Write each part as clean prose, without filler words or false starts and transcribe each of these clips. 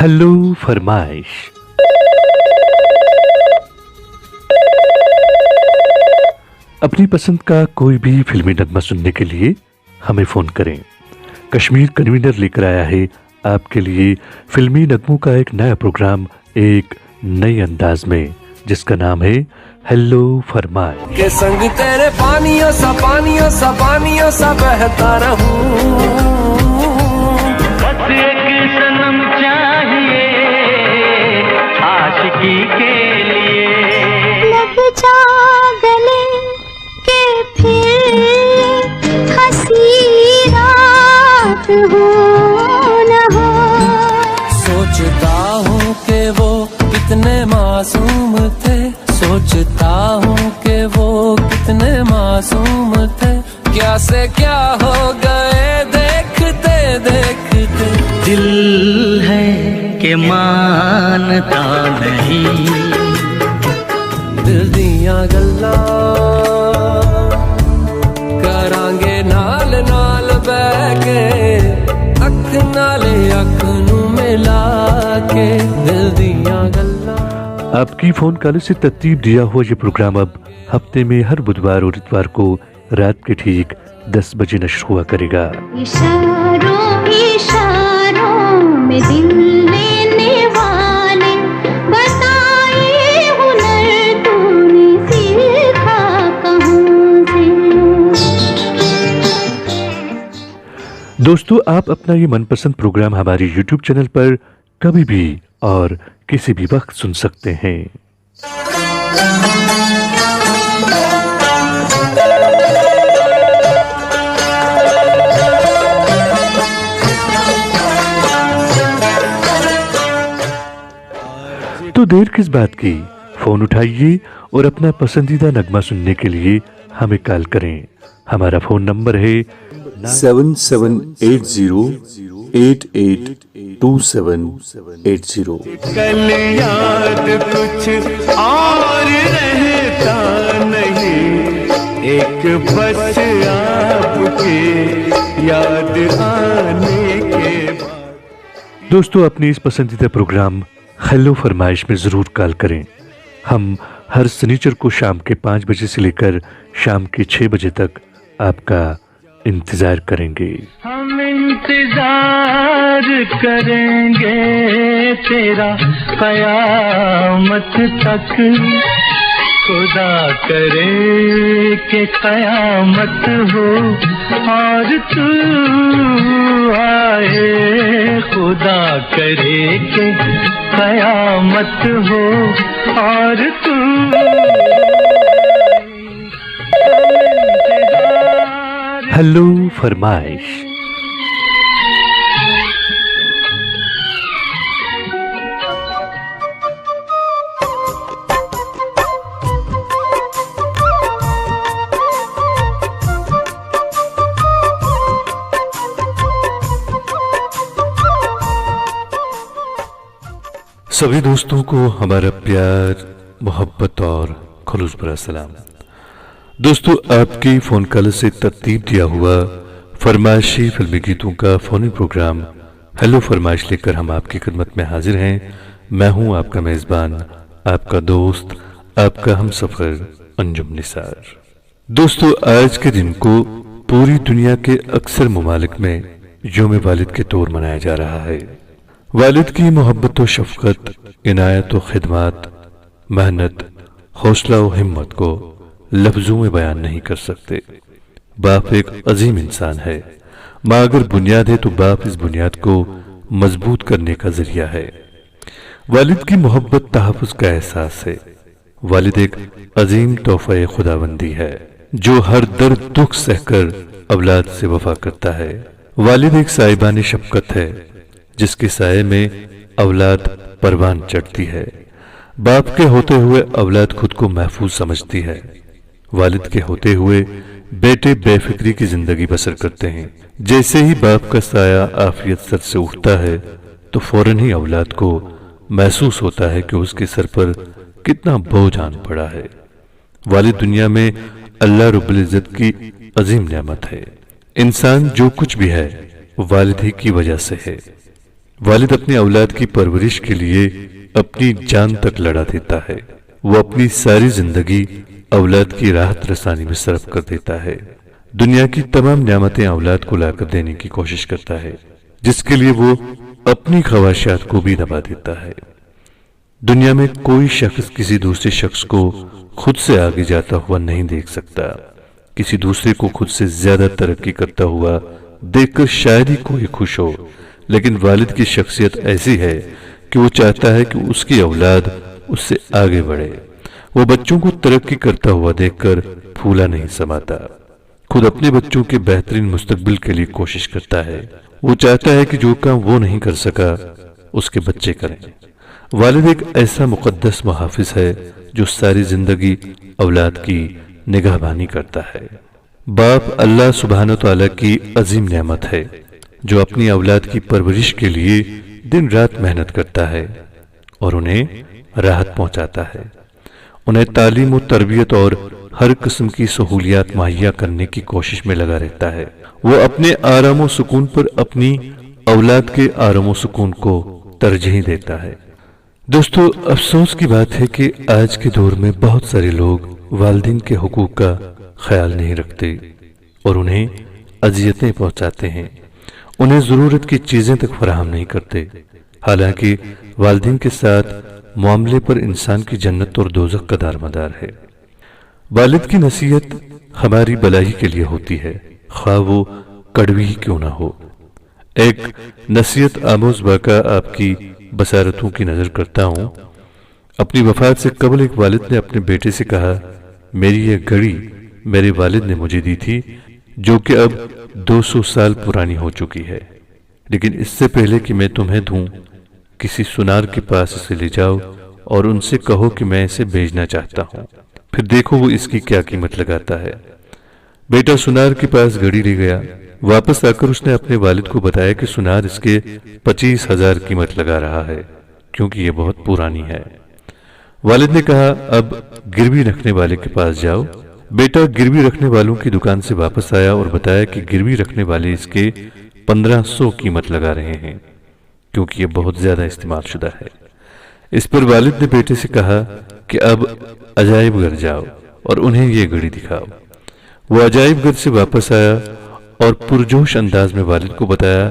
Hello फरमाइश। अपनी पसंद का कोई भी फिल्मी नगमा सुनने के लिए हमें फोन करें। कश्मीर कन्वीनर लेकर आया है आपके लिए फिल्मी नगमों का एक नया प्रोग्राम, एक नए अंदाज में, जिसका नाम है हेलो फरमाइश। के संग तेरे पानियों सा बहता रहूं। बस एक सनम चाहिए आशिकी के लिए। लग जा गले के फिर हंसी रात हो न हो। सोचता हूँ कि वो कितने मासूम थे, सोचता हूँ कि वो कितने मासूम थे। क्या से क्या हो गए देखते देखते। दिल है कि मानता नहीं, दिल दियां गल्लां करांगे नाल नाल बह के, अख नाले अख नू मिला के। दिल दियां गल्लां। आपकी फोन कॉल से तरतीब दिया हुआ ये प्रोग्राम अब हफ्ते में हर बुधवार और इतवार को रात के ठीक 10 बजे नश्र हुआ करेगा। इशारों इशारों में दिल लेने वाले बताए हुनर तूने सीखा कहाँ से। दोस्तों, आप अपना ये मनपसंद प्रोग्राम हमारे YouTube चैनल पर कभी भी और किसी भी वक्त सुन सकते हैं। तो देर किस बात की, फोन उठाइए और अपना पसंदीदा नगमा सुनने के लिए हमें कॉल करें। हमारा फोन नंबर है 7780882780। कल याद कुछ और रहता नहीं, एक बस आपके याद आने के बाद। दोस्तों, अपने इस पसंदीदा प्रोग्राम हेलो फरमाइश में जरूर कॉल करें। हम हर शनिचर को शाम के 5 बजे से लेकर शाम के 6 बजे तक आपका इंतजार करेंगे। हम इंतजार करेंगे तेरा कयामत तक। खुदा करे कि कयामत हो और तू आए। खुदा करे कि कयामत हो और तू हेलो फरमाइश। सभी दोस्तों को हमारा प्यार, मोहब्बत और खुलूस भरा सलाम। दोस्तों, आपकी फोन कॉल से तरतीब दिया हुआ फरमाइशी फिल्मी गीतों का फोन प्रोग्राम हेलो फरमाइश लेकर हम आपकी खिदमत में हाजिर हैं। मैं हूं आपका मेजबान, आपका दोस्त, आपका हमसफर अंजुम निसार। दोस्तों, आज के दिन को पूरी दुनिया के अक्सर ममालिक में यौम वालिद के तौर मनाया जा रहा है। वालिद की मोहब्बत व शफकत, इनायत व खिदमत, मेहनत, हौसला व हिम्मत को लफ्जों में बयान नहीं कर सकते। बाप एक अजीम इंसान है। माँ अगर बुनियाद है तो बाप इस बुनियाद को मजबूत करने का जरिया है। वालिद की मोहब्बत तहफ़्फ़ुज़ का एहसास है। वालिद एक अजीम तोहफ़ा खुदाबंदी है जो हर दर्द दुख सहकर औलाद से वफा करता है। वालिद एक साहिबान शफकत है जिसके साये में औलाद परवान चढ़ती है। बाप के होते हुए औलाद खुद को महफूज समझती है। वालिद के होते हुए बेटे बेफिक्री की जिंदगी बसर करते हैं। जैसे ही बाप का साया आफियत सर से उठता है तो फौरन ही औलाद को महसूस होता है कि उसके सर पर कितना बोझ आन पड़ा है। वालिद दुनिया में अल्लाह रब्बुल इज्जत की अजीम नेमत है। इंसान जो कुछ भी है वो वालिद ही की वजह से है। वालिद अपनी औलाद की परवरिश के लिए अपनी जान तक लड़ा देता है। वो अपनी सारी जिंदगी औलाद की राहत रसानी में सर्फ कर देता है। दुनिया की तमाम नेमतें औलाद को लाकर देने की कोशिश करता है, जिसके लिए वो अपनी ख्वाहिशात को भी दबा देता है। दुनिया में कोई शख्स किसी दूसरे शख्स को खुद से आगे जाता हुआ नहीं देख सकता। किसी दूसरे को खुद से ज्यादा तरक्की करता हुआ देखकर शायद ही कोई खुश हो, लेकिन वालिद की शख्सियत ऐसी है कि वो चाहता है कि उसकी औलाद उससे आगे बढ़े। वो बच्चों को तरक्की करता हुआ देखकर फूला नहीं समाता, खुद अपने बच्चों के बेहतरीन मुस्तकबिल के लिए कोशिश करता है। वो चाहता है कि जो काम वो नहीं कर सका उसके बच्चे करें। वालिद एक ऐसा मुकद्दस मुहाफिज है जो सारी जिंदगी औलाद की निगहबानी करता है। बाप अल्लाह सुब्हानो तआला की अजीम नेमत है जो अपनी औलाद की परवरिश के लिए दिन रात मेहनत करता है और उन्हें राहत पहुंचाता है। उन्हें तालीम और तरबियत और हर किस्म की सहूलियात मुहैया करने की कोशिश में लगा रहता है। वो अपने आराम और सुकून पर अपनी औलाद के आराम और सुकून को तरजीह देता है। दोस्तों, अफसोस की बात है कि आज के दौर में बहुत सारे लोग वालिदैन के हुकूक का ख्याल नहीं रखते और उन्हें अजियतें पहुंचाते हैं, उन्हें जरूरत की चीजें तक फराहम नहीं करते। हालांकि वालिदैन के साथ मामले पर इंसान की जन्नत और दोज़ख का दारमदार है। वालिद की नसीहत हमारी भलाई के लिए होती है, ख्वाह वो कड़वी ही क्यों ना हो। एक नसीहत आमोज वाक़ा आपकी बसारतों की नजर करता हूं। अपनी वफात से कबल एक वालिद ने अपने बेटे से कहा, मेरी यह घड़ी मेरे वालिद ने मुझे दी थी, जो कि अब 200 साल पुरानी हो चुकी है, लेकिन इससे पहले कि मैं तुम्हें दूं, किसी सुनार के पास इसे ले जाओ और उनसे कहो कि मैं इसे बेचना चाहता हूं, फिर देखो वो इसकी क्या कीमत लगाता है। बेटा सुनार के पास घड़ी ले गया। वापस आकर उसने अपने वालिद को बताया कि सुनार इसके 25,000 कीमत लगा रहा है, क्योंकि ये बहुत पुरानी है। वालिद ने कहा, अब गिरवी रखने वाले के पास जाओ। बेटा गिरवी रखने वालों की दुकान से वापस आया और बताया कि गिरवी रखने वाले इसके 1500 कीमत लगा रहे हैं, क्योंकि ये बहुत ज्यादा इस्तेमाल शुदा है। इस पर वालिद ने बेटे से कहा कि अब अजायब घर जाओ और उन्हें ये घड़ी दिखाओ। वो अजायब घर से वापस आया और पुरजोश अंदाज में वालिद को बताया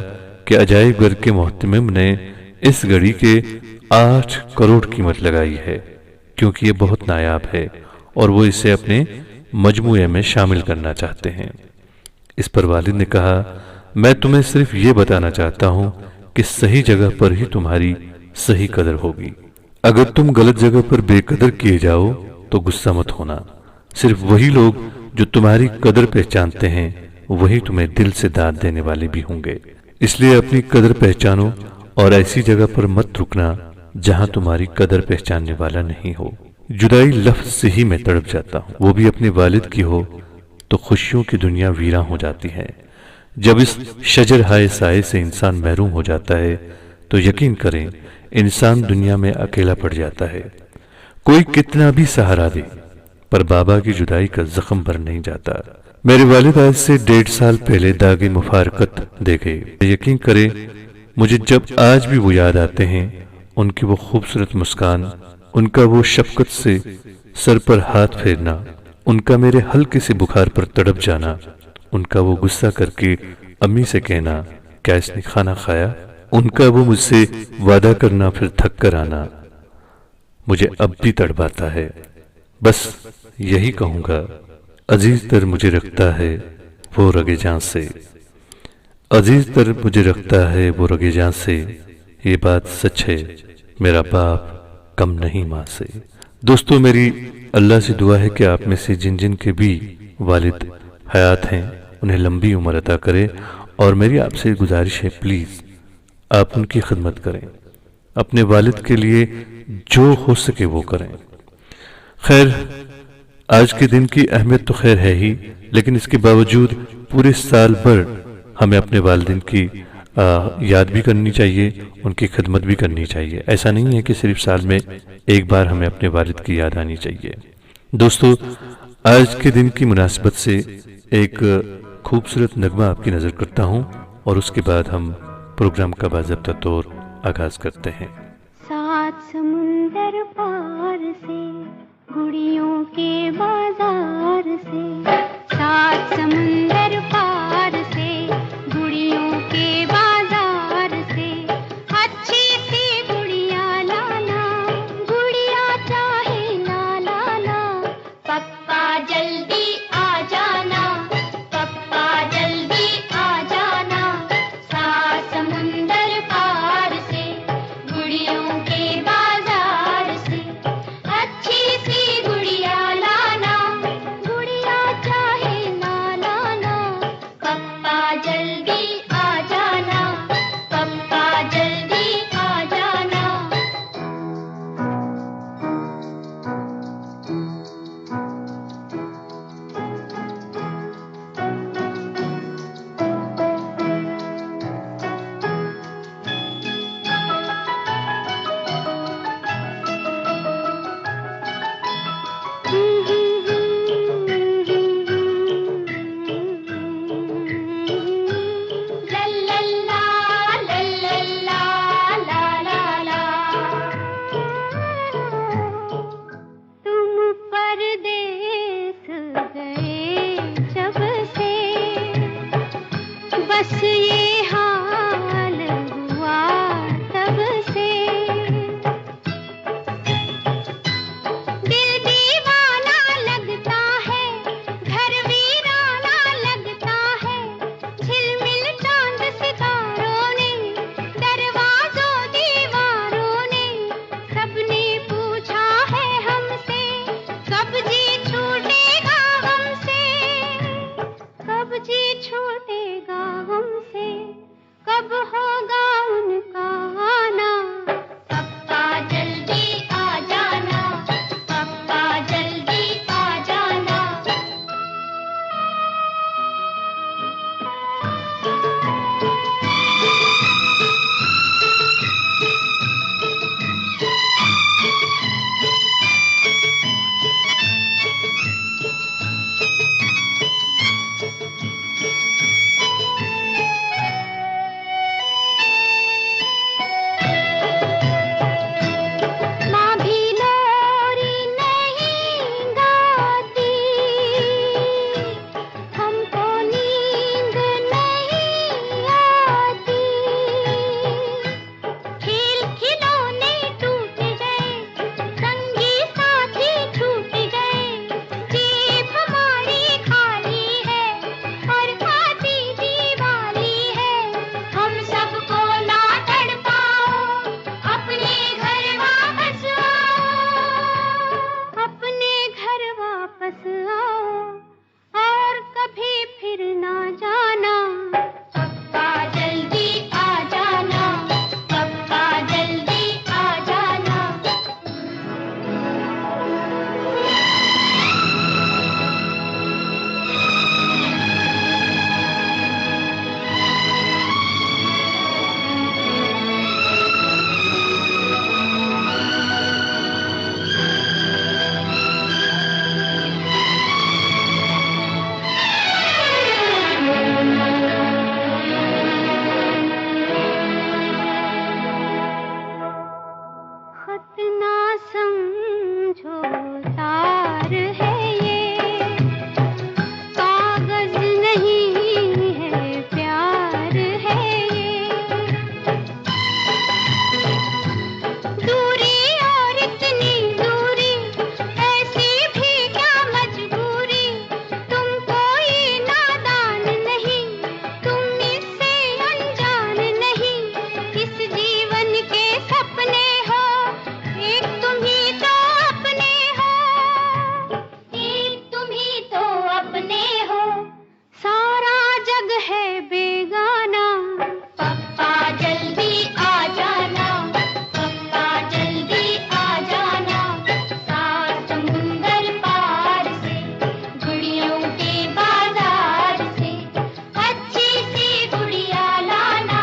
कि अजायब घर के मोहतमिम ने इस घड़ी के 8 करोड़ कीमत लगाई है, क्योंकि ये बहुत नायाब है और वो इसे अपने मजमूए में शामिल करना चाहते हैं। इस पर वालिद ने कहा, मैं तुम्हें सिर्फ ये बताना चाहता हूं कि सही जगह पर ही तुम्हारी सही कदर होगी। अगर तुम गलत जगह पर बेकदर किए जाओ तो गुस्सा मत होना। सिर्फ वही लोग जो तुम्हारी कदर पहचानते हैं वही तुम्हें दिल से दाद देने वाले भी होंगे। इसलिए अपनी कदर पहचानो और ऐसी जगह पर मत रुकना जहां तुम्हारी कदर पहचानने वाला नहीं हो। जुदाई लफ्ज से ही मैं तड़प जाता हूं, वो भी अपने वालिद की हो तो खुशियों की दुनिया वीरा हो जाती है। जब इस शजर हाय साए से इंसान महरूम हो जाता है तो यकीन करें इंसान दुनिया में अकेला पड़ जाता है। कोई कितना भी सहारा दे पर बाबा की जुदाई का जख्म भर नहीं जाता। मेरे वालिद आज से 1.5 साल पहले दागे मुफारकत दे गए। यकीन करें मुझे जब आज भी वो याद आते हैं, उनकी वो खूबसूरत मुस्कान, उनका वो शफकत से सर पर हाथ फेरना, उनका मेरे हल्के से बुखार पर तड़प जाना, उनका वो गुस्सा करके अम्मी से कहना, क्या इसने खाना खाया, उनका वो मुझसे वादा करना फिर थक कर आना, मुझे अब भी तड़पाता है। बस यही कहूंगा, अजीज तर मुझे रखता है वो रगे जान से, अजीज तर मुझे रखता है वो रगे जान से, ये बात सच है मेरा बाप कम नहीं मां से। दोस्तों, मेरी अल्लाह से दुआ है कि आप में से जिन जिन के भी वालिद हयात हैं उन्हें लंबी उम्र अता करे, और मेरी आपसे गुजारिश है प्लीज आप उनकी खिदमत करें, अपने वालिद के लिए जो हो सके वो करें। खैर, आज के दिन की अहमियत तो खैर है ही, लेकिन इसके बावजूद पूरे साल भर हमें अपने वालिदैन की याद भी करनी चाहिए, उनकी खिदमत भी करनी चाहिए। ऐसा नहीं है कि सिर्फ साल में एक बार हमें अपने वालिद की याद आनी चाहिए। दोस्तों, आज के दिन की मुनासिबत से एक खूबसूरत नगमा आपकी नज़र करता हूँ और उसके बाद हम प्रोग्राम का बाज़ाब्ता तौर आगाज करते हैं। सात समुंदर पार से गुड़ियों के बाजार से, सात समुंदर पार से गुड़ियों के बाजार से, अच्छी सी गुड़िया लाना, गुड़िया चाहे ना लाना, पप्पा जल्दी आ जाना, पप्पा जल्दी आ जाना, सात समुंदर पार से गुड़ियों के बाजार से, अच्छी सी गुड़िया लाना, गुड़िया चाहे ना लाना, पप्पा जल्दी आ जाना, पप्पा जल्दी आ जाना। लल्लल्ला लल्लल्ला ला ला ला, तुम परदेस गए जब से, बस ये हाल हुआ तब से, दिल दीवाना लगता है, घर वीराना लगता है, झिलमिल चांद सितारों ने, दरवाजों दीवारों ने, सबने पूछा है हमसे, कब जी छूटेगा हमसे, कब जी छूटेगा हमसे, कब होगा उनका आना, पप्पा जल्दी आ जाना, पप्पा जल्दी आ जाना। माँ भी लोरी नहीं गाती, हमको नींद नहीं आती, खेल खिलौने टूट गए, संगी साथी छूट गए, जेब हमारी खाली है और खाती दीवाली है, हम सबको ना तड़पाओ, अपने घर वापस आओ, अपने घर वापस आओ, और कभी फिर ना जाना, पप्पा जल्दी आ जाना, पप्पा जल्दी आ जाना। खत ना समझो तार है ये, कागज नहीं है प्यार है ये, दूरी और इतनी दूरी, ऐसी भी क्या मजबूरी, तुम कोई नादान नहीं, तुम इससे अनजान नहीं, इस जीवन के सपने हो, एक तुम ही तो अपने हो, एक तुम ही तो अपने हो, सारा जग है बेगाना, पप्पा जल्दी आ जाना, पप्पा जल्दी आ जाना, सात समुंदर पार से गुड़ियों के बाजार से, अच्छी सी गुड़िया लाना,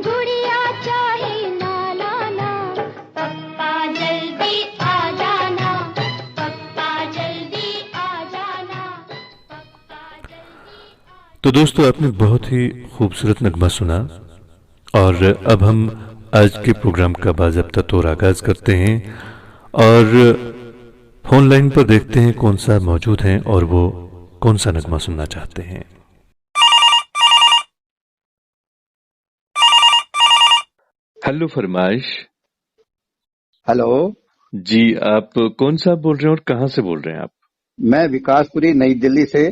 गुड़िया चाहे ना लाना, पप्पा जल्दी आ जाना, पप्पा जल्दी आ जाना, पप्पा जल्दी। तो दोस्तों आपने बहुत ही खूबसूरत नगमा सुना और अब हम आज के प्रोग्राम का बाज़ाब्ता तौर आगाज करते हैं और फोन लाइन पर देखते हैं कौन सा मौजूद हैं और वो कौन सा नगमा सुनना चाहते हैं। हेलो फरमाइश। हेलो जी, आप कौन सा बोल रहे हैं और कहाँ से बोल रहे हैं आप? मैं विकासपुरी नई दिल्ली से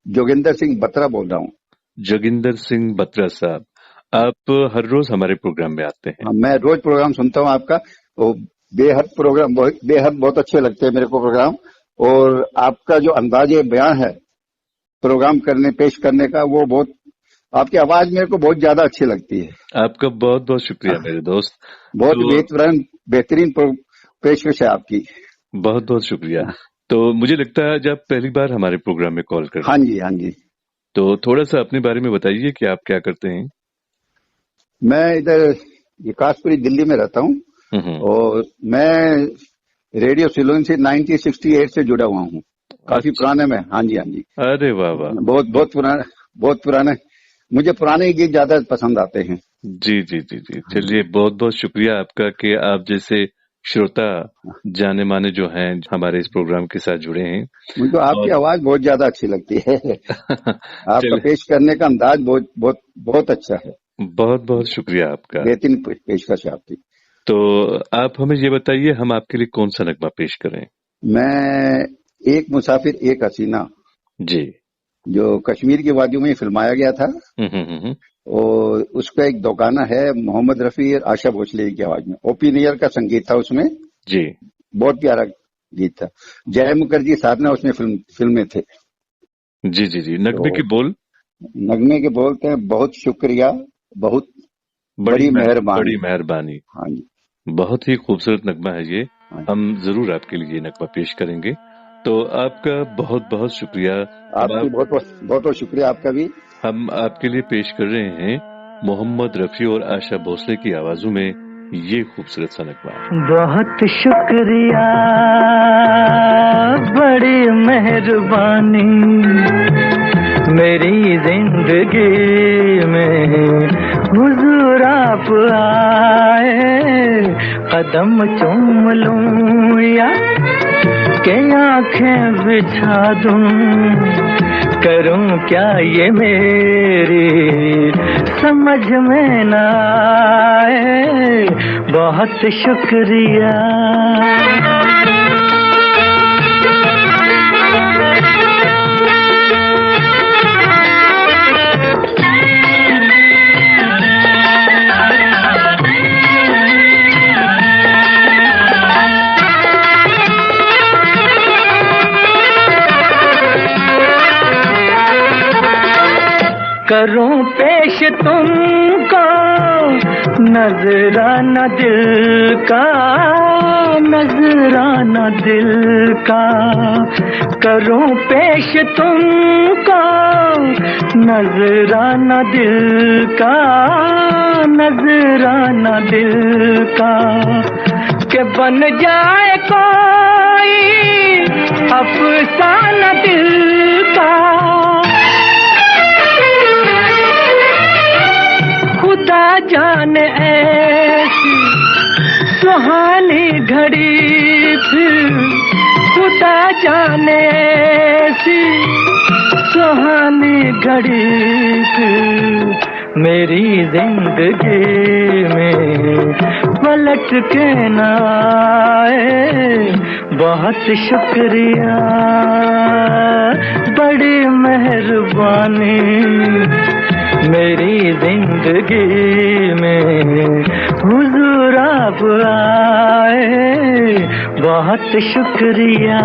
जोगिंदर सिंह बत्रा बोल रहा हूँ। जोगिंदर सिंह बत्रा साहब, आप हर रोज हमारे प्रोग्राम में आते हैं? हाँ, मैं रोज प्रोग्राम सुनता हूँ आपका। वो बेहद प्रोग्राम बेहद बहुत अच्छे लगते हैं मेरे को प्रोग्राम। और आपका जो अंदाजे बयान है प्रोग्राम करने पेश करने का, वो बहुत, आपकी आवाज मेरे को बहुत ज्यादा अच्छी लगती है। आपका बहुत बहुत शुक्रिया मेरे दोस्त। बहुत बेहतरीन पेशकश है आपकी। बहुत बहुत शुक्रिया। तो मुझे लगता है जब पहली बार हमारे प्रोग्राम में कॉल कर, हाँ जी हाँ जी, तो थोड़ा सा अपने बारे में बताइए कि आप क्या करते हैं। मैं इधर विकासपुरी दिल्ली में रहता हूँ और मैं रेडियो सिलोन से 1968 से जुड़ा हुआ हूँ। काफी पुराने में। हाँ जी हाँ जी। अरे वाह वाह, बहुत पुराने। मुझे पुराने गीत ज्यादा पसंद आते हैं। जी जी जी जी। चलिए, बहुत बहुत शुक्रिया आपका कि आप जैसे श्रोता जाने माने जो हैं हमारे इस प्रोग्राम के साथ जुड़े हैं। मुझे आपकी आवाज बहुत ज्यादा अच्छी लगती है। आपका पेश करने का अंदाज बहुत बहुत बहुत अच्छा है। बहुत बहुत शुक्रिया आपका, बेहतरीन पेशकश है आपकी। तो आप हमें ये बताइए हम आपके लिए कौन सा नगमा पेश करें। मैं एक मुसाफिर एक हसीना, जी, जो कश्मीर की वादियों में फिल्माया गया था, और उसका एक दो गाना है मोहम्मद रफी और आशा भोसले की आवाज में। ओपी नैयर का संगीत था उसमें। जी, बहुत प्यारा गीत था। जय मुखर्जी साहब ने उसमें फिल्म में थे। जी जी जी। नगमे के बोल? नगमे के बोलते हैं, बहुत शुक्रिया, बहुत बड़ी मेहरबानी। हाँ जी, बहुत ही खूबसूरत नगमा है ये। हम जरूर आपके लिए नगमा पेश करेंगे। तो आपका बहुत बहुत शुक्रिया। आपकी बहुत बहुत शुक्रिया आपका भी। हम आपके लिए पेश कर रहे हैं मोहम्मद रफी और आशा भोसले की आवाजों में ये खूबसूरत सा नगमा। बहुत शुक्रिया, बड़ी मेहरबानी, मेरी जिंदगी में हुजूर आप आए, कदम चूम लूं या के आंखें बिछा दूं, करूं क्या ये मेरी समझ में ना आए, बहुत शुक्रिया। करूं पेश तुमको नजराना दिल का, नजराना दिल का, करूं पेश तुमको नजराना दिल का, नजराना दिल का, के बन जाए कोई अफसाना दिल का, खुदा जाने ऐसी सुहानी घड़ी फिर, खुदा जाने ऐसी सुहानी घड़ी फिर, मेरी जिंदगी में पलट के न आए, बहुत शुक्रिया, बड़ी मेहरबानी, मेरी जिंदगी में हुजूर आप आए, बहुत शुक्रिया।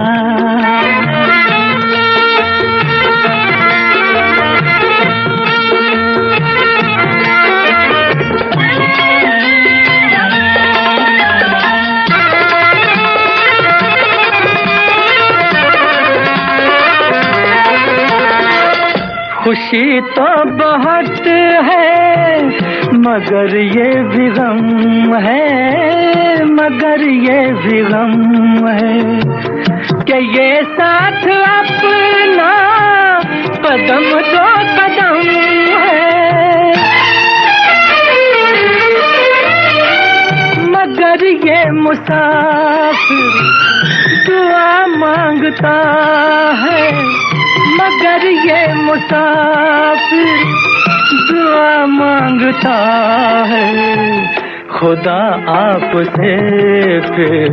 खुशी तो बहुत है मगर ये भी गम है, मगर ये भी गम है कि ये साथ अपना कदम दो कदम है, मुसाफिर दुआ मांगता है, मगर ये मुसाफिर दुआ मांगता है। खुदा आपसे फिर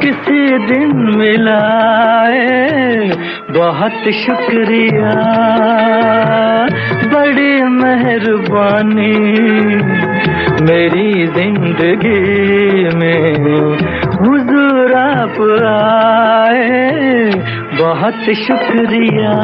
किसी दिन मिलाए, बहुत शुक्रिया, बड़ी मेहरबानी, मेरी जिंदगी में हुजूर आप आए, बहुत शुक्रिया।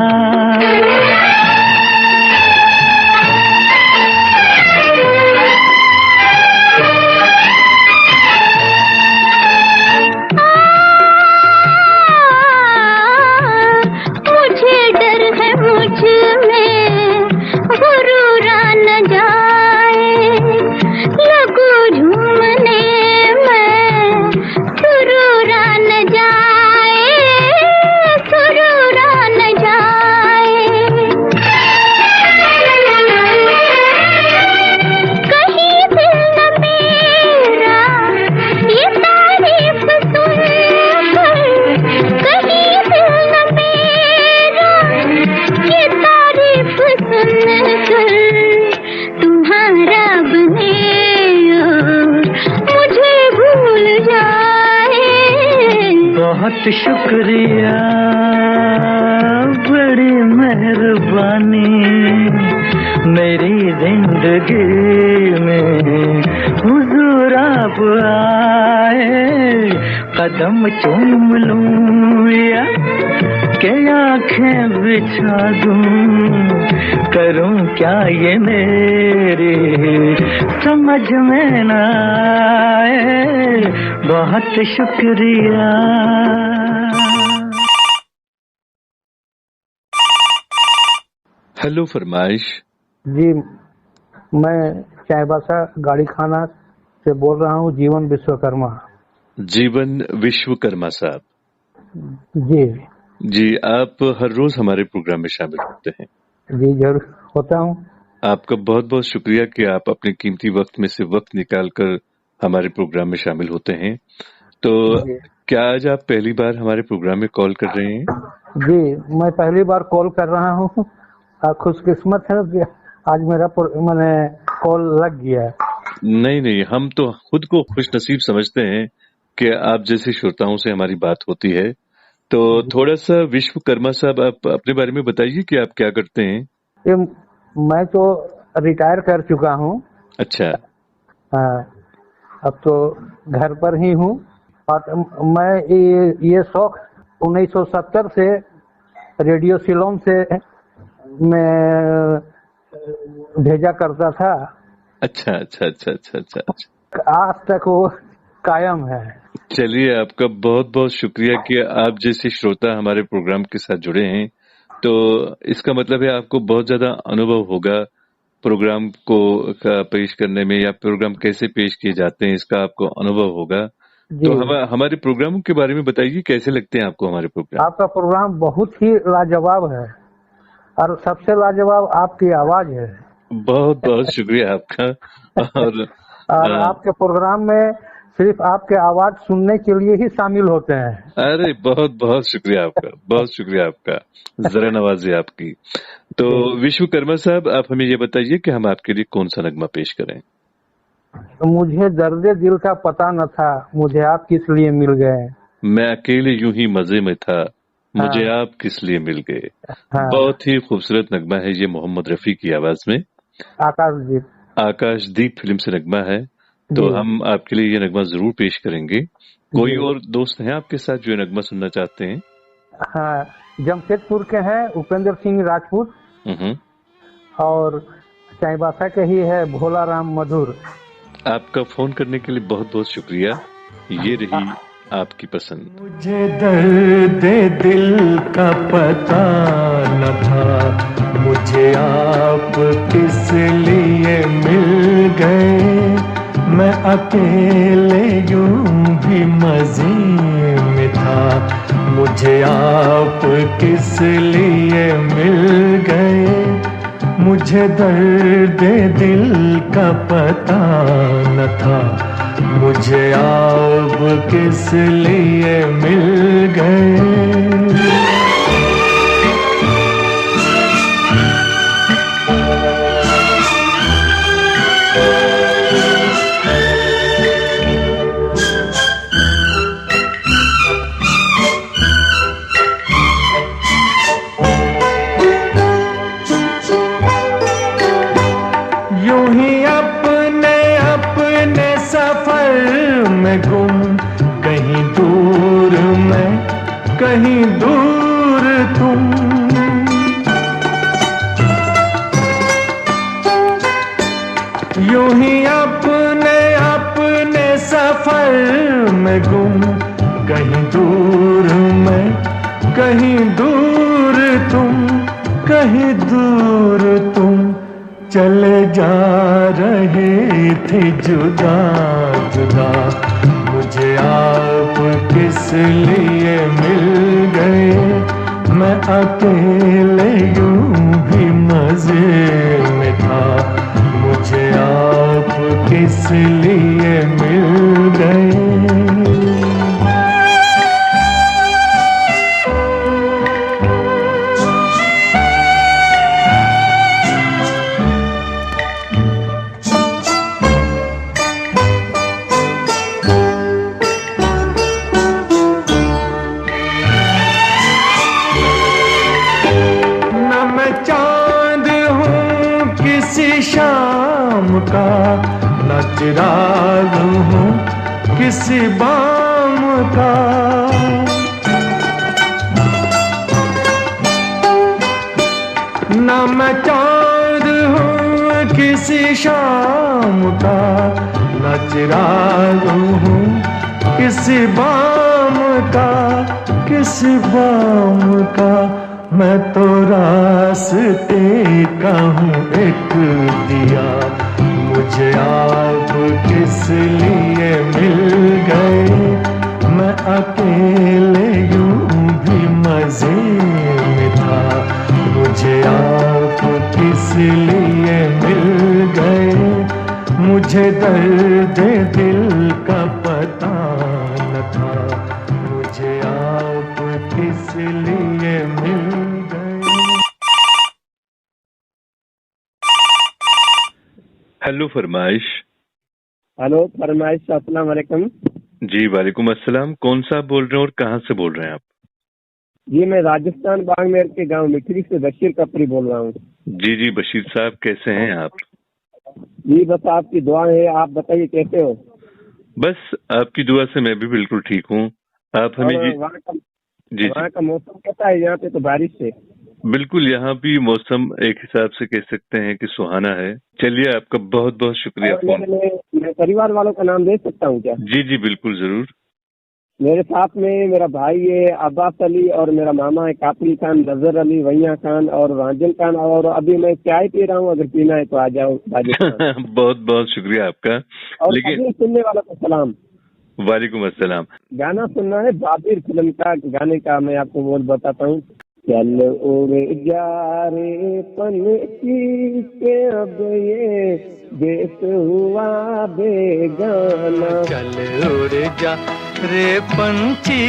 बहुत शुक्रिया, बड़ी मेहरबानी, मेरी जिंदगी में हुजूर आप आए। कदम चूम लूं या के आँखें बिछा दूं, करूं क्या ये मेरी समझ में न आए, बहुत शुक्रिया। हेलो फरमाइश। जी, मैं चाईबासा गाड़ी खाना से बोल रहा हूँ, जीवन विश्वकर्मा। जीवन विश्वकर्मा साहब जी जी, आप हर रोज हमारे प्रोग्राम में शामिल होते हैं। जी जरूर होता हूँ। आपका बहुत बहुत शुक्रिया कि आप अपने कीमती वक्त में से वक्त निकालकर हमारे प्रोग्राम में शामिल होते हैं। तो क्या आज आप पहली बार हमारे प्रोग्राम में कॉल कर रहे हैं? जी, मैं पहली बार कॉल कर रहा हूँ। खुशकिस्मत है कि आज मेरा मैंने कॉल लग गया। नहीं नहीं, हम तो खुद को खुश नसीब समझते हैं कि आप जैसे श्रोताओं से हमारी बात होती है। तो थोड़ा सा विश्वकर्मा साहब, आप अपने बारे में बताइए कि आप क्या करते हैं? मैं तो रिटायर कर चुका हूँ। अच्छा। अब तो घर पर ही हूँ। और मैं ये शौक 1970 से रेडियो सिलोन से मैं भेजा करता था। अच्छा अच्छा अच्छा अच्छा अच्छा, अच्छा। आज तक वो कायम है। चलिए, आपका बहुत बहुत शुक्रिया कि आप जैसे श्रोता हमारे प्रोग्राम के साथ जुड़े हैं। तो इसका मतलब है आपको बहुत ज्यादा अनुभव होगा प्रोग्राम को पेश करने में, या प्रोग्राम कैसे पेश किए जाते हैं इसका आपको अनुभव होगा। तो हमारे प्रोग्रामों के बारे में बताइए, कैसे लगते हैं आपको हमारे प्रोग्राम? आपका प्रोग्राम बहुत ही लाजवाब है और सबसे लाजवाब आपकी आवाज है। बहुत बहुत शुक्रिया आपका। और आपके प्रोग्राम में सिर्फ आपके आवाज सुनने के लिए ही शामिल होते हैं। अरे बहुत बहुत शुक्रिया आपका, बहुत शुक्रिया आपका, जरा नवाजी आपकी। तो विश्वकर्मा साहब, आप हमें ये बताइए कि हम आपके लिए कौन सा नगमा पेश करें? मुझे दर्द दिल का पता न था, मुझे आप किस लिए मिल गए। मैं अकेले यूं ही मजे में था, मुझे आप किस लिए मिल गए। बहुत ही खूबसूरत नगमा है ये, मोहम्मद रफी की आवाज में। आकाशदीप फिल्म से नगमा है। तो हम आपके लिए ये नगमा जरूर पेश करेंगे। कोई और दोस्त हैं आपके साथ जो ये नगमा सुनना चाहते हैं? हाँ, जमशेदपुर के हैं उपेंद्र सिंह राजपूत, और चाईबासा के ही है भोला राम मधुर। आपका फोन करने के लिए बहुत बहुत शुक्रिया। ये रही आपकी पसंद। मुझे दर्द दिल का पता न था, मुझे आप किस लिए मिल गए। मैं अकेले यूं भी मजे में था, मुझे आप किस लिए मिल गए। मुझे दर्द दिल का पता न था, मुझे आप किस लिए मिल गए। यूं ही अपने अपने सफर में गुम, कहीं दूर मैं कहीं दूर तुम। यूं ही अपने अपने सफर में गुम, कहीं दूर मैं कहीं दूर तुम, कहीं दूर तुम। चले जा रहे थे जुदा जुदा, मुझे आप किस लिए मिल गए। मैं अकेले यूं भी मजे में था, मुझे आप किस लिए मिल गए। शाम का न चिराग हूँ किसी बाम का, न मैं चांद हूँ किसी शाम का, न चिराग हूँ किसी बाम का, किसी बाम का। मैं तो रास्ते का हूँ एक दिया, मुझे आप किस लिए मिल गए। मैं अकेले यूं भी मजे में था, मुझे आप किस लिए मिल गए। मुझे दर्द दिल का पता न था, मुझे आप किस लिए मिल गए। हेलो फरमाइश। हेलो फरमाइश, अस्सलाम वालेकुम। जी वालेकुम अस्सलाम। कौन सा बोल रहे हैं और कहाँ से बोल रहे हैं आप? जी मैं राजस्थान बाड़मेर के गांव मिठरी से बशीर कपरी बोल रहा हूँ। जी जी बशीर साहब, कैसे हैं आप? जी बस आपकी दुआ है, आप बताइए कैसे हो? बस आपकी दुआ से मैं भी बिल्कुल ठीक हूँ। आप हमें वहाँ का मौसम कैसा है? यहाँ पे तो बारिश है। बिल्कुल, यहाँ भी मौसम एक हिसाब से कह सकते हैं कि सुहाना है। चलिए, आपका बहुत बहुत शुक्रिया फोन। मैं परिवार वालों का नाम दे सकता हूँ क्या? जी जी बिल्कुल जरूर। मेरे साथ में मेरा भाई है अब्बास अली, और मेरा मामा है कापली खान, नजर अली, वैया खान और राजन खान। और अभी मैं चाय पी रहा हूँ, अगर पीना है तो आ जाओ। बहुत बहुत शुक्रिया आपका। और लेकिन सुनने वालों को सलाम। वालेकुम अस्सलाम। गाना सुनना है बाबिर फिल्म का। गाने का मैं आपको बोल बताता हूँ। चल उड़ जा रे पनकी के अब ये देश हुआ बेगाना। चल उड़ जा रे पंछी,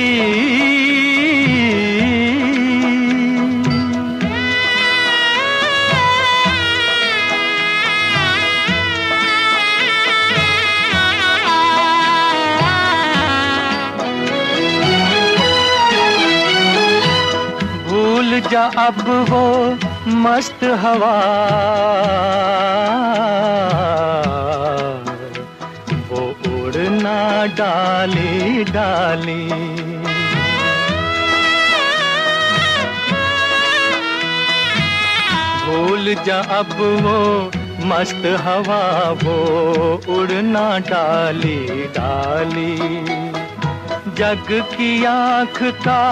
भूल जा अब वो मस्त हवा, वो उड़ना डाली डाली। भूल जा अब वो मस्त हवा, वो उड़ना डाली डाली। जग की आँख का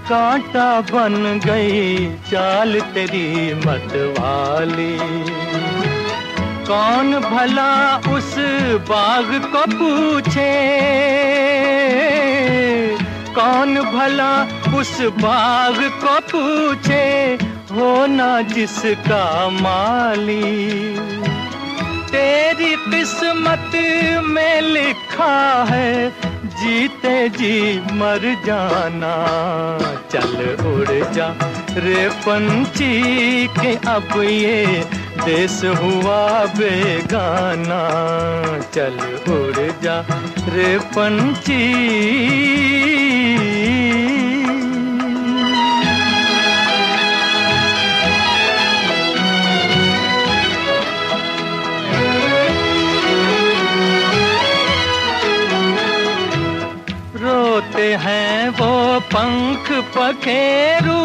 कांटा बन गई चाल तेरी मतवाली। कौन भला उस बाग को पूछे, कौन भला उस बाग को पूछे, हो ना जिसका माली। तेरी किस्मत में लिखा है जीते जी मर जाना। चल उड़ जा रे पंछी के अब ये देश हुआ बेगाना। चल उड़ जा रे पंछी। रोते हैं वो पंख पखेरू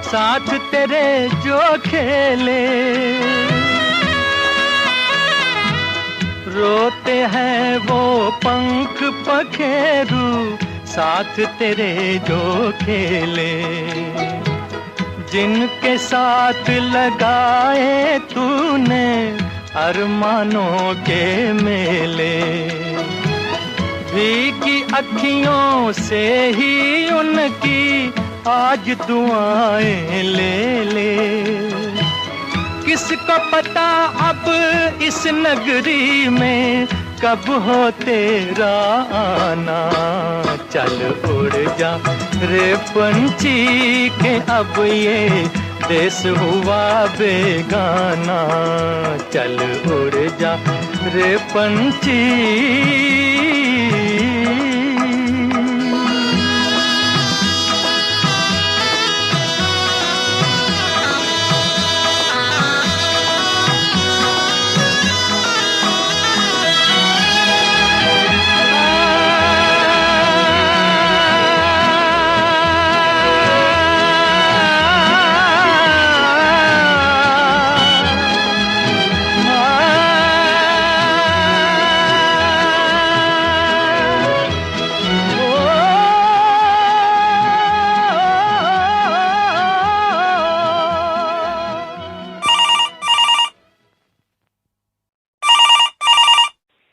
साथ तेरे जो खेले। रोते हैं वो पंख पखेरू साथ तेरे जो खेले। जिनके साथ लगाए तूने अरमानों के मेले। भीगी अखियों से ही उनकी आज दुआएं ले ले। किसको पता अब इस नगरी में कब हो तेरा आना। चल उड़ जा रे पंछी के अब ये देश हुआ बेगाना। चल उड़ जा रे पंछी।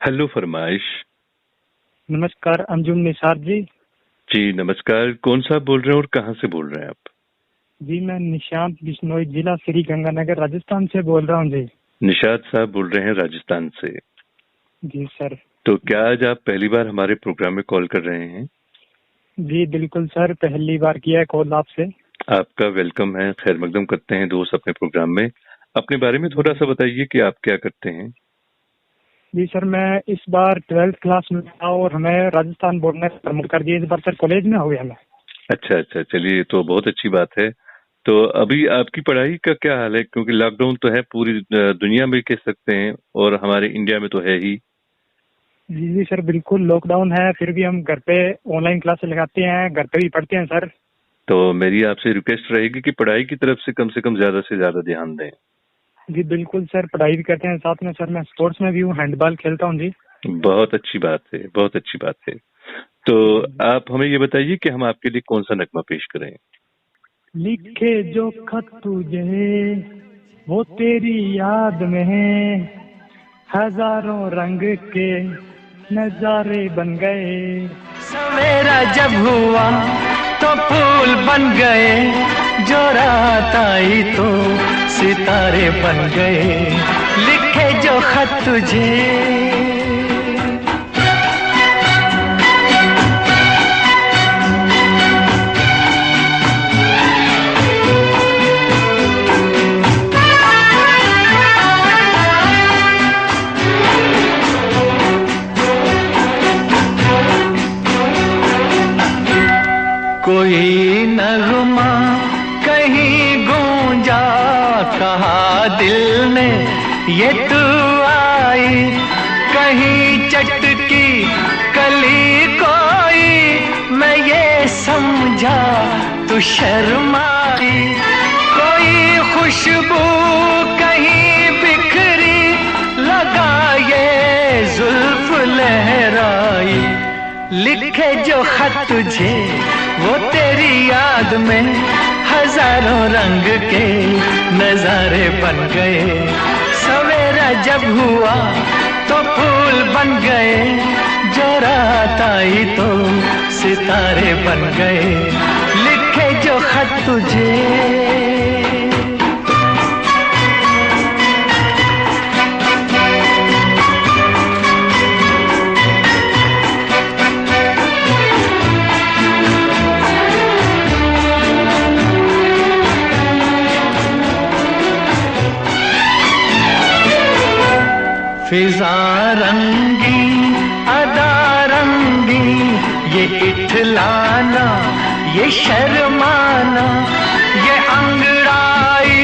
हेलो फरमाइश। नमस्कार अंजुम निसार जी। जी नमस्कार, कौन सा बोल रहे हैं और कहाँ से बोल रहे हैं आप? जी मैं निशांत बिश्नोई, जिला श्री गंगानगर, राजस्थान से बोल रहा हूँ जी। निशांत साहब बोल रहे हैं राजस्थान से। जी सर। तो क्या आज आप पहली बार हमारे प्रोग्राम में कॉल कर रहे हैं? जी बिल्कुल सर, पहली बार किया है कॉल आपसे। आपका वेलकम है, खैर मकदम करते हैं दोस्त अपने प्रोग्राम में। अपने बारे में थोड़ा सा बताइए कि आप क्या करते हैं? जी सर, मैं इस बार 12th क्लास में था और हमें राजस्थान बोर्ड ने प्रमोट कर दिया इस बार सर, कॉलेज में हो गया मैं। अच्छा अच्छा, चलिए तो बहुत अच्छी बात है। तो अभी आपकी पढ़ाई का क्या हाल है? क्योंकि लॉकडाउन तो है पूरी दुनिया में कह सकते हैं और हमारे इंडिया में तो है ही। जी जी सर बिल्कुल, लॉकडाउन है फिर भी हम घर पे ऑनलाइन क्लासेस लगाते हैं, घर पे भी पढ़ते हैं सर। तो मेरी आपसे रिक्वेस्ट रहेगी कि पढ़ाई की तरफ से कम ज्यादा से ज्यादा ध्यान दें। जी बिल्कुल सर, पढ़ाई भी करते हैं साथ में सर। मैं स्पोर्ट्स में भी हूँ, हैंडबॉल खेलता हूँ जी। बहुत अच्छी बात है, बहुत अच्छी बात है। तो आप हमें ये बताइए कि हम आपके लिए कौन सा नगमा पेश करें? लिखे जो खत तुझे वो तेरी याद में है, हजारों रंग के नजारे बन गए। सवेरा जब हुआ तो फूल बन गए, जो रात आई तो सितारे बन गए। लिखे जो खत तुझे कोई नगमा कहीं गूंजा, कहा दिल ने ये तू आई। कहीं चटकी कली कोई, मैं ये समझा तू शर्माई। कोई खुशबू कहीं बिखरी, लगा ये जुल्फ लहराई। लिखे जो खत तुझे वो तेरी याद में, हजारों रंग के नजारे बन गए। सवेरा जब हुआ तो फूल बन गए, जो रात आई तो सितारे बन गए। लिखे जो खत तुझे फिजा रंगी अदा रंगी, ये इठलाना ये शर्माना, ये अंगड़ाई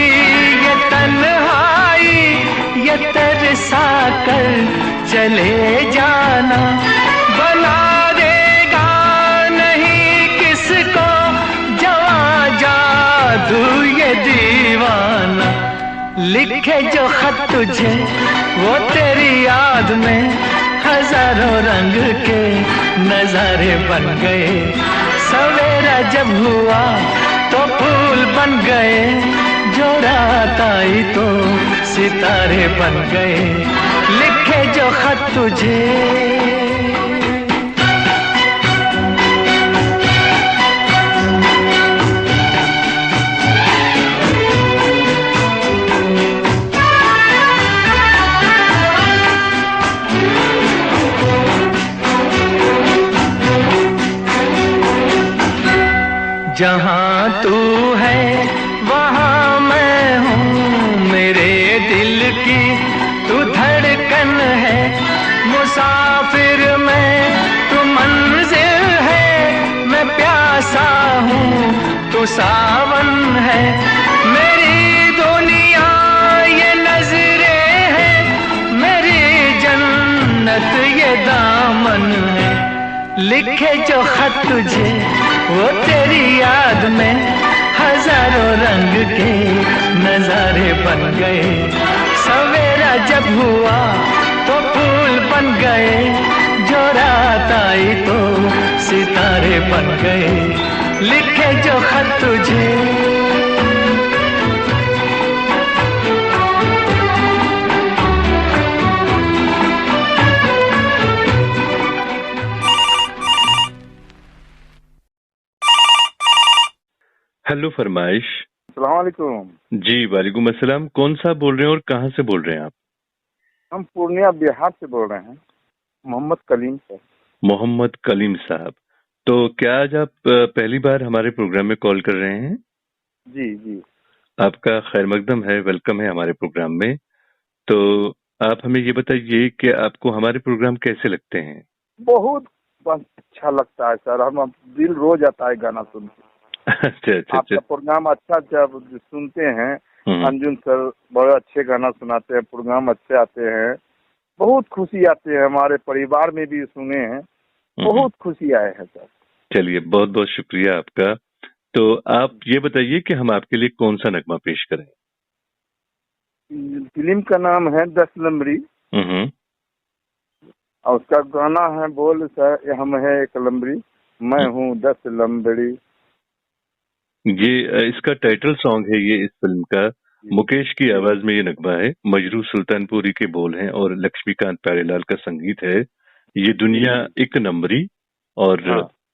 ये तन्हाई, ये तरसा कर चले जाना, बना देगा नहीं किसको जवां जादू ये दीवाना। लिखे जो खत तुझे वो तेरी याद में हजारों रंग के नजारे बन गए। सवेरा जब हुआ तो फूल बन गए, जो रात आई तो सितारे बन गए। लिखे जो खत तुझे जहाँ तू है वहाँ मैं हूँ, मेरे दिल की तू धड़कन है। मुसाफिर मैं तू मंजिल है, मैं प्यासा हूँ तू सावन है। मेरी दुनिया ये नजरें है, मेरी जन्नत ये दामन है। लिखे जो खत तुझे वो तेरी याद में हजारों रंग के नजारे बन गए। सवेरा जब हुआ तो फूल बन गए, जो रात आई तो सितारे बन गए। लिखे जो खत तुझे हेलो फरमाइश। अस्सलाम वालेकुम। जी वालेकुम अस्सलाम। कौन सा बोल रहे हैं और कहाँ से बोल रहे हैं आप? हम पूर्णिया बिहार से बोल रहे हैं, मोहम्मद कलीम सर। मोहम्मद कलीम साहब, तो क्या आज आप पहली बार हमारे प्रोग्राम में कॉल कर रहे हैं? जी जी। आपका खैर मकदम है, वेलकम है हमारे प्रोग्राम में। तो आप हमें ये बताइए कि आपको हमारे प्रोग्राम कैसे लगते हैं? बहुत अच्छा लगता है सर, हम दिल रो जाता है गाना सुन के। अच्छा। आपका प्रोग्राम अच्छा जब सुनते हैं, अंजुम सर बड़े अच्छे गाना सुनाते हैं, प्रोग्राम अच्छे आते हैं, बहुत खुशी आती है। हमारे परिवार में भी सुने हैं, बहुत खुशी आए हैं सर। चलिए बहुत बहुत शुक्रिया आपका। तो आप ये बताइए कि हम आपके लिए कौन सा नगमा पेश करें? फिल्म का नाम है 10 लम्बरी और उसका गाना है बोल सर, हम है 1 लम्बरी, मैं हूँ 10 लम्बड़ी। ये इसका टाइटल सॉन्ग है ये इस फिल्म का। मुकेश की आवाज में ये नगमा है, मजरू सुल्तानपुरी के बोल हैं और लक्ष्मीकांत प्यारेलाल का संगीत है। ये दुनिया 1 नंबरी और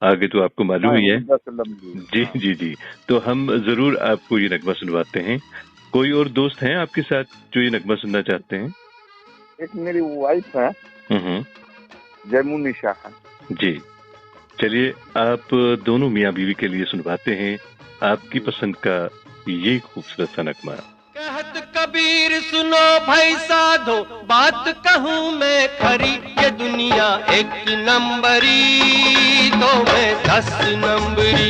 आगे तो आपको मालूम ही है। जी जी जी। तो हम जरूर आपको ये नगमा सुनवाते हैं। कोई और दोस्त हैं आपके साथ जो ये नगमा सुनना चाहते हैं? एक मेरी वाइफ है जयमुनिशा है। जी चलिए आप दोनों मियाँ बीवी के लिए सुनवाते हैं आपकी पसंद का ये खूबसूरत सा नगमा। कहत कबीर सुनो भाई साधो, बात कहूँ मैं खरी, ये दुनिया 1 नंबरी तो मैं 10 नंबरी।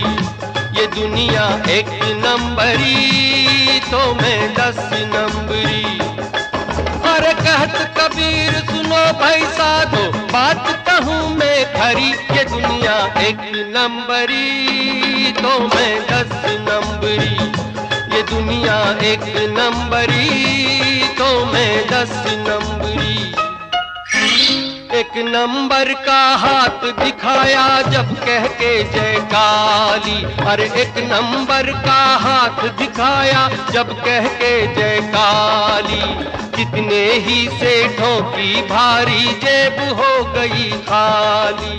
ये दुनिया 1 नंबरी तो मैं 10 नंबरी। अरे कहत कबीर सुनो भाई साधो, बात कहूँ मैं खरी, ये दुनिया 1 नंबरी तो मैं 10 नंबरी। ये दुनिया 1 नंबरी तो मैं 10 नंबरी। 1 नंबर का हाथ दिखाया जब कह के जय काली। अरे 1 नंबर का हाथ दिखाया जब कह के जय काली। कितने ही सेठों की भारी जेब हो गई खाली।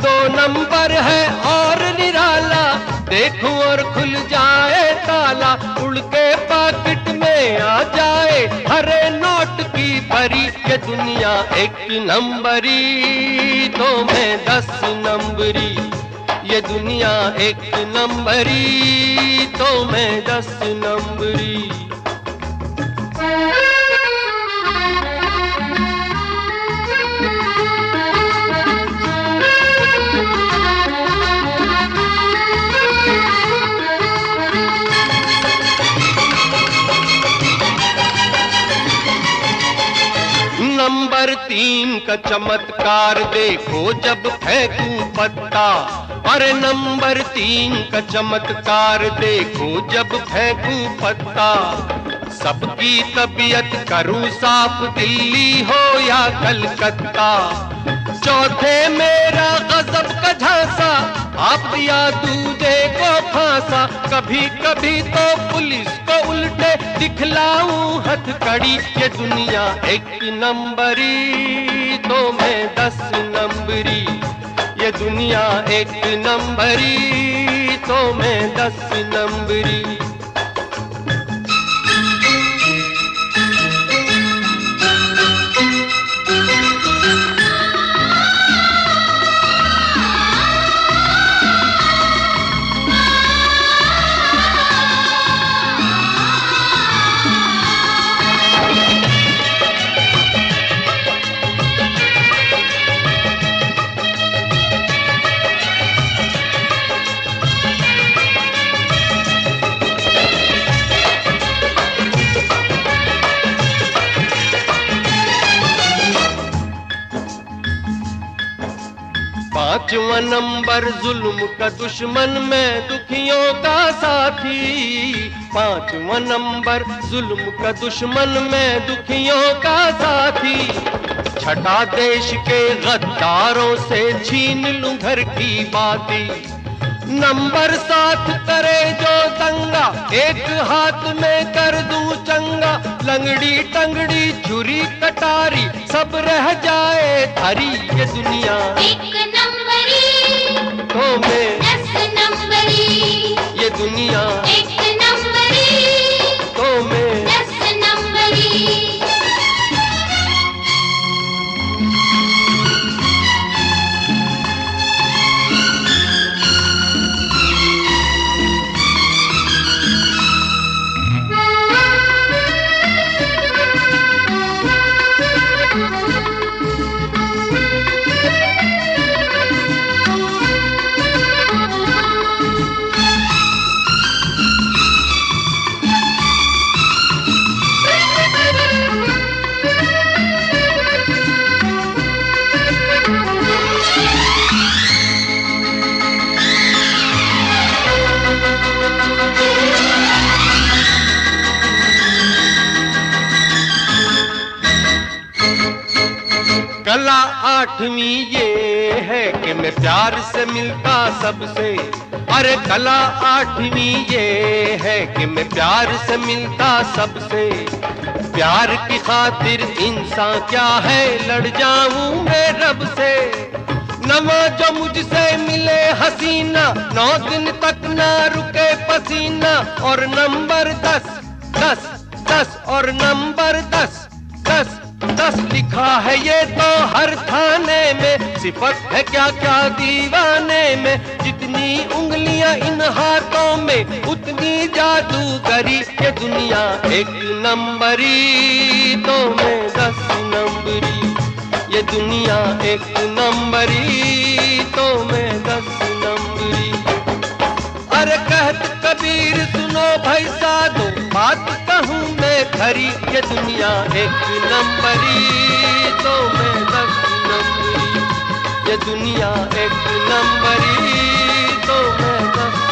2 नंबर है और निराला, देखूं और खुल जाए ताला। उड़ के पॉकेट में आ जाए हरे नोट की भरी। ये दुनिया 1 नंबरी तो मैं 10 नंबरी। ये दुनिया 1 नंबरी तो मैं 10 नंबरी। नंबर 3 का चमत्कार देखो जब फेंकूं पत्ता। अरे नंबर 3 का चमत्कार देखो जब फेंकूं पत्ता। सबकी तबीयत करूं साफ, दिल्ली हो या कलकत्ता। चौथे मेरा गजब का झांसा, आप दिया दूजे को फांसा। कभी कभी तो पुलिस को उल्टे दिखलाऊं हथकड़ी। ये दुनिया एक नंबरी तो मैं 10 नंबरी। ये दुनिया एक नंबरी तो मैं 10 नंबरी। पांचवा नंबर जुल्म का दुश्मन में दुखियों का साथी। पांचवा नंबर जुल्म का दुश्मन में दुखियों का साथी। छठा देश के गद्दारों से छीन लूं घर की बाती। नंबर 7 करे जो दंगा, एक हाथ में कर दूं चंगा। लंगड़ी टंगड़ी छुरी कटारी सब रह जाए थारी। ये दुनिया एक नंबरी तो मैं 10 नंबरी। ये दुनिया एक नंबरी तो मैं 10 नंबरी। कला 8वीं ये है कि मैं प्यार से मिलता सबसे। अरे कला 8वीं ये है कि मैं प्यार से मिलता सबसे। प्यार की खातिर इंसान क्या है, लड़ जाऊं मैं रब से। नवा जो मुझसे मिले हसीना, 9 दिन तक ना रुके पसीना। और नंबर 10 10 10 और नंबर 10 10 10 लिखा है ये तो हर थाने में। सिफत है क्या क्या दीवाने में। जितनी उंगलियां इन हाथों में उतनी जादूगरी। ये दुनिया एक नंबरी तो मैं 10 नंबरी। ये दुनिया एक नंबरी तो मैं 10 नंबरी। अरे कहत कबीर सुनो भाई साधो, बात कहूँ मैं खरी। ये दुनिया एक नंबरी तो मैं 10 नंबरी। ये दुनिया एक नंबरी तो मैं 10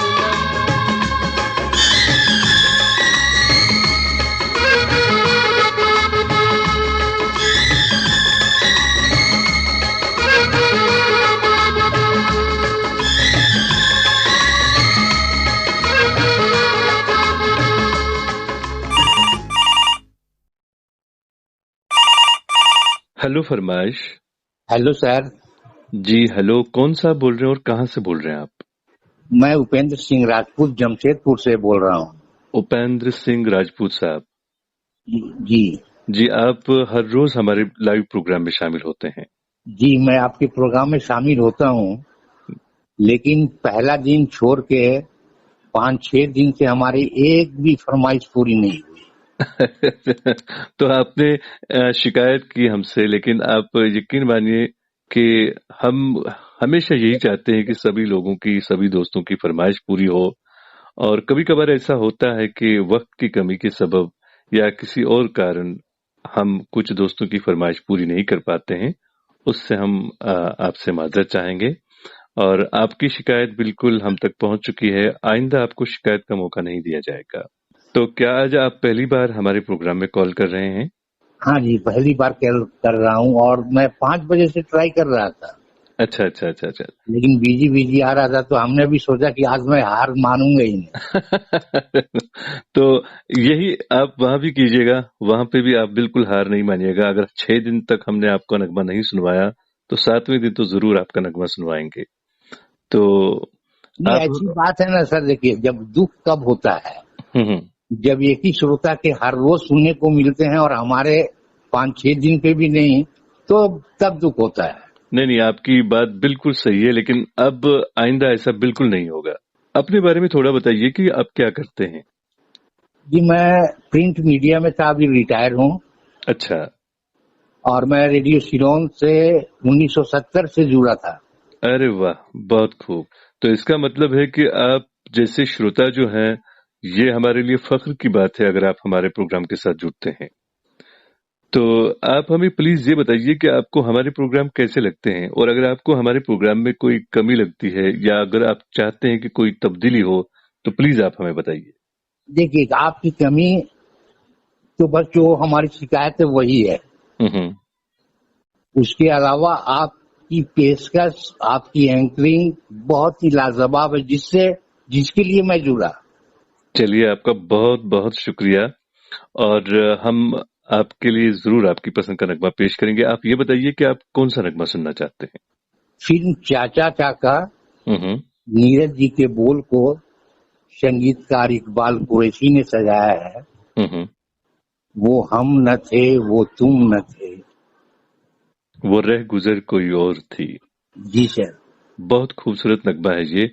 हेलो फरमाइश। Hello sir. जी हेलो, कौन सा बोल रहे हैं और कहाँ से बोल रहे हैं आप? मैं उपेंद्र सिंह राजपूत जमशेदपुर से बोल रहा हूँ। उपेंद्र सिंह राजपूत साहब जी जी, आप हर रोज हमारे लाइव प्रोग्राम में शामिल होते हैं? जी, मैं आपके प्रोग्राम में शामिल होता हूँ, लेकिन पहला दिन छोड़ के 5-6 दिन से हमारी एक भी फरमाइश पूरी नहीं हुई। तो आपने शिकायत की हमसे, लेकिन आप यकीन मानिए कि हम हमेशा यही चाहते हैं कि सभी लोगों की, सभी दोस्तों की फरमाइश पूरी हो। और कभी कभार ऐसा होता है कि वक्त की कमी के सबब या किसी और कारण हम कुछ दोस्तों की फरमाइश पूरी नहीं कर पाते हैं, उससे हम आपसे माजरत चाहेंगे और आपकी शिकायत बिल्कुल हम तक पहुंच चुकी है। आइंदा आपको शिकायत का मौका नहीं दिया जाएगा। तो क्या आज आप पहली बार हमारे प्रोग्राम में कॉल कर रहे हैं? हाँ जी, पहली बार कॉल कर रहा हूँ और मैं 5 बजे से ट्राई कर रहा था। अच्छा अच्छा अच्छा अच्छा। लेकिन बिजी आ रहा था, तो हमने भी सोचा कि आज मैं हार मानूंगा ही नहीं। तो यही आप वहां भी कीजिएगा, वहां पे भी आप बिल्कुल हार नहीं मानिएगा। अगर 6 दिन तक हमने आपका नगमा नहीं सुनवाया तो 7वें दिन तो जरूर आपका नगमा सुनवाएंगे। तो ये ऐसी बात है ना सर, देखिए जब दुख कब होता है, जब एक ही श्रोता के हर रोज सुनने को मिलते हैं और हमारे 5-6 दिन पे भी नहीं, तो तब दुख होता है। नहीं, आपकी बात बिल्कुल सही है, लेकिन अब आइंदा ऐसा बिल्कुल नहीं होगा। अपने बारे में थोड़ा बताइए कि आप क्या करते हैं? जी, मैं प्रिंट मीडिया में था, अभी रिटायर हूँ। अच्छा। और मैं रेडियो सिलोन से 1970 से जुड़ा था। अरे वाह, बहुत खूब। तो इसका मतलब है कि आप जैसे श्रोता जो हैं, ये हमारे लिए फख्र की बात है अगर आप हमारे प्रोग्राम के साथ जुड़ते हैं। तो आप हमें प्लीज ये बताइए कि आपको हमारे प्रोग्राम कैसे लगते हैं, और अगर आपको हमारे प्रोग्राम में कोई कमी लगती है या अगर आप चाहते हैं कि कोई तब्दीली हो तो प्लीज आप हमें बताइए। देखिए, आपकी कमी तो बस जो हमारी शिकायत है वही है। उसके अलावा आपकी पेशकश, आपकी एंकरिंग बहुत ही लाजवाब है, जिसके लिए मैं जुड़ा। चलिए, आपका बहुत बहुत शुक्रिया, और हम आपके लिए जरूर आपकी पसंद का नगमा पेश करेंगे। आप ये बताइए कि आप कौन सा नगमा सुनना चाहते हैं? फिल्म चाचा चाका, नीरज जी के बोल को संगीतकार इकबाल कुरैशी ने सजाया है। वो हम न थे, वो तुम न थे, वो रह गुजर कोई और थी। जी सर। बहुत खूबसूरत नगमा है ये,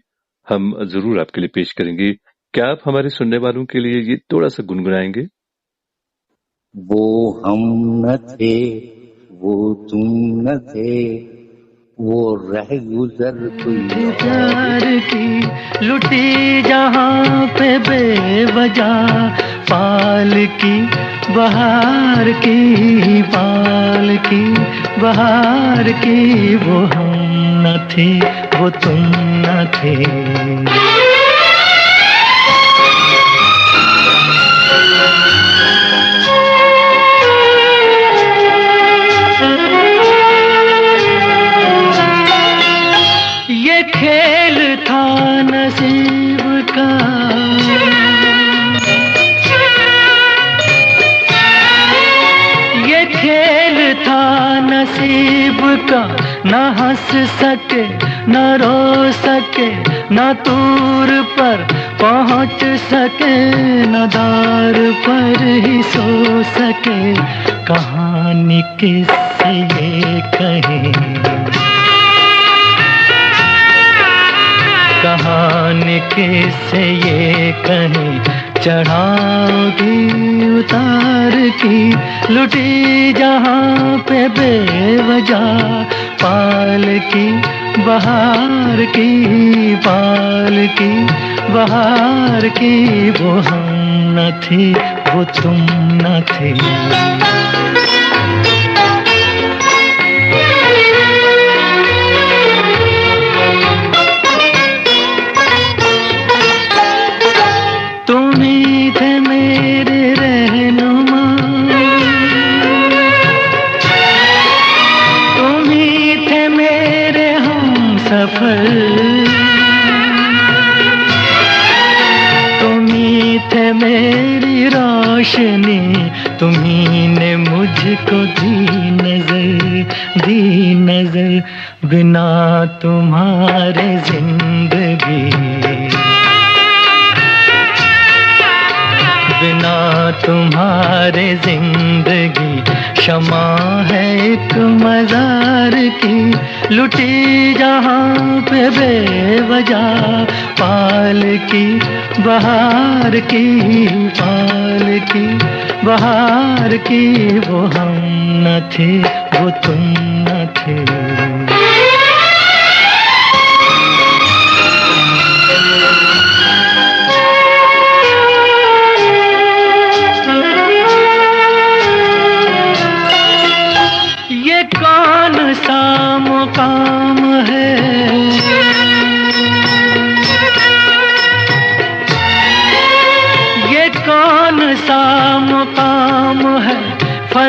हम जरूर आपके लिए पेश करेंगे। क्या आप हमारे सुनने वालों के लिए ये थोड़ा सा गुनगुनाएंगे? वो हम न थे, वो तुम न थे, वो रह गुजर कोई प्यार की लुटी जहाँ पे बेवजह, पाल की बहार की, पाल की बहार की, वो हम न थे, वो तुम न थे। ये खेल था नसीब का, ये खेल था नसीब का, न हंस सके न रो सके, न दूर पर पहुंच सके, न दार पर ही सो सके। कहानी किससे ये कहें, कहानी किससे ये कहें, चढ़ाओगी उतार की लुटी जहाँ पे बेवजह, पाल की बहार की, पाल की बहार की, वो हम न थे, वो तुम न थे। तुम्ही थे मेरे रहनुमा, तुम्ही थे मेरे हम सफर, तुम्ही थे मेरी रोशनी, तुम्ही ने मुझको दी नजर, बिना तुम्हारे जिंदगी, बिना तुम्हारे जिंदगी शमा है एक मजार की, लुटी जहाँ पे बेवजह, पाल की बहार की, पाल की बहार की, वो हम न थे, वो तुम न थे।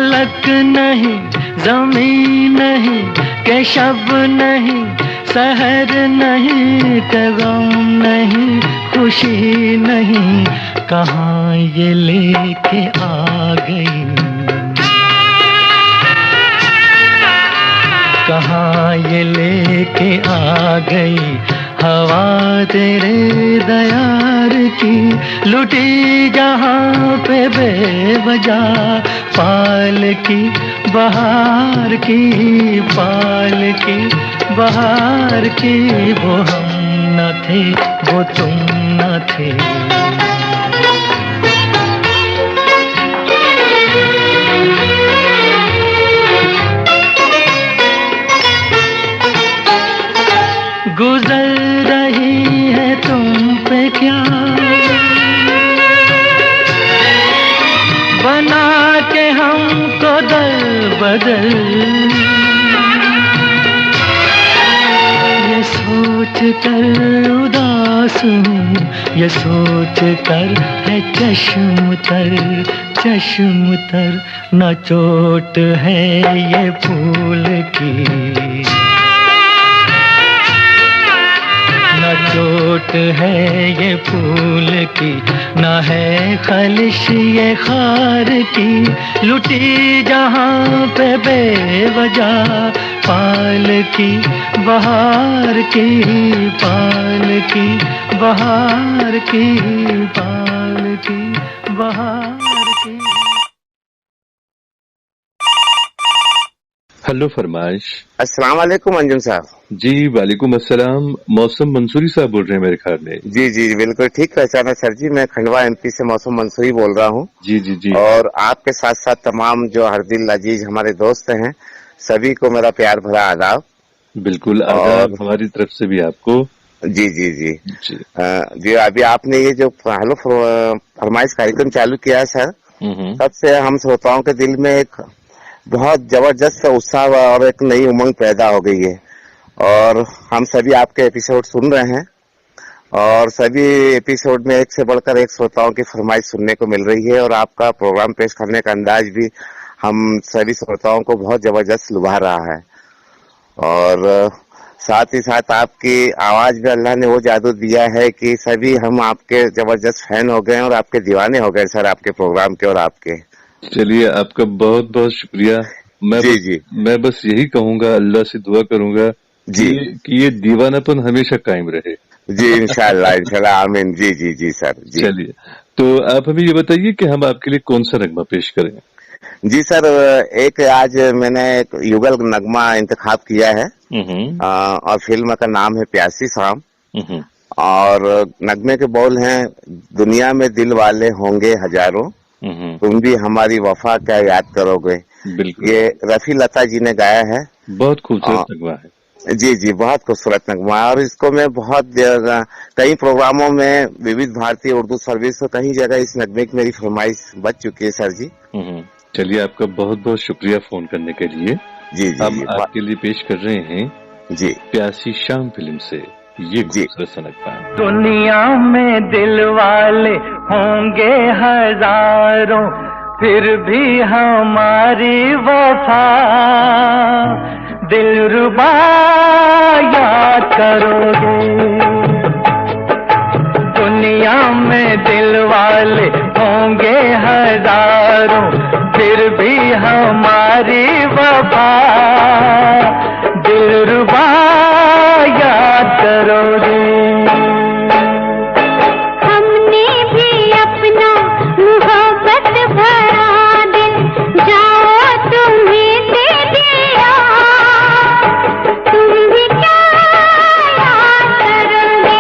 फलक नहीं, जमीन नहीं, के शब नहीं, सहर नहीं, के गम नहीं, खुशी नहीं, कहाँ ये लेके आ गई, कहाँ ये लेके आ गई हवा तेरे दयार की, लुटी जहाँ पे बेवजह पाल की बहार की, पाल की बहार की, वो हम न थे वो तुम न थे। गुजर रही है तुम पे क्या बना के हमको दल बदल, ये सोच कर उदास हूँ, ये सोच कर है चश्म तर, चश्म तर, न चोट है ये फूल की, न चोट है ये फूल की, न है खलिश ये खार की, लुटी जहाँ पे बेवजह पाल की बहार की, पाल की बहार की, पाल की बहार की। हेलो फरमाइश। अस्सलाम वालेकुम अंजुम साहब। जी वालेकुम अस्सलाम। मौसम मंसूरी साहब बोल रहे हैं मेरे ख्याल में। जी जी बिल्कुल ठीक पहचाना सर जी, मैं खंडवा एमपी से मौसम मंसूरी बोल रहा हूँ। जी जी जी। और आपके साथ साथ तमाम जो हर दिल अजीज हमारे दोस्त हैं सभी को मेरा प्यार भरा आदाब। बिल्कुल आदाब हमारी तरफ से भी आपको। जी जी जी जी। अभी आपने ये जो हेलो फरमाइश कार्यक्रम चालू किया है सर, तब से हम श्रोताओं के दिल में एक बहुत जबरदस्त उत्साह और एक नई उमंग पैदा हो गई है, और हम सभी आपके एपिसोड सुन रहे हैं, और सभी एपिसोड में एक से बढ़कर एक श्रोताओं की फरमाइश सुनने को मिल रही है, और आपका प्रोग्राम पेश करने का अंदाज भी हम सभी श्रोताओं को बहुत जबरदस्त लुभा रहा है। और साथ ही साथ आपकी आवाज में अल्लाह ने वो जादू दिया है कि सभी हम आपके जबरदस्त फैन हो गए और आपके दीवाने हो गए सर, आपके प्रोग्राम के और आपके। चलिए आपका बहुत बहुत शुक्रिया। मैं बस यही कहूंगा, अल्लाह से दुआ करूंगा जी कि ये दीवानापन हमेशा कायम रहे। जी इंशाल्लाह इंशाल्लाह आमीन। जी जी जी सर जी। चलिए तो आप हमें ये बताइए कि हम आपके लिए कौन सा नगमा पेश करें। जी सर, एक आज मैंने एक युगल नगमा इंतखाब किया है, और फिल्म का नाम है प्यासी शाम, और नगमे के बोल हैं, दुनिया में दिल वाले होंगे हजारों, तुम भी हमारी वफा क्या याद करोगे। ये रफी लता जी ने गाया है। बहुत खूबसूरत नगमा है। जी जी बहुत खूबसूरत नगमा है, और इसको मैं बहुत कई प्रोग्रामों में विविध भारतीय उर्दू सर्विस तो कई जगह इस नगमे की मेरी फरमाइश बच चुकी है सर जी। चलिए आपका बहुत बहुत शुक्रिया फोन करने के लिए। जी जी हम आपके लिए पेश कर रहे हैं जी प्यासी शाम फिल्म से ये खूबसूरत सा नगमा। दुनिया में दिल वाले होंगे हजारों, फिर भी हमारी वफा दिलरुबा याद करोगे। दुनिया में दिल वाले होंगे हजारों, फिर भी हमारी वफा दिलरुबा याद करोगे। हमने भी अपना मोहब्बत भरा दिल जाओ तुम्हें दे दिया, तुम भी क्या याद करोगे।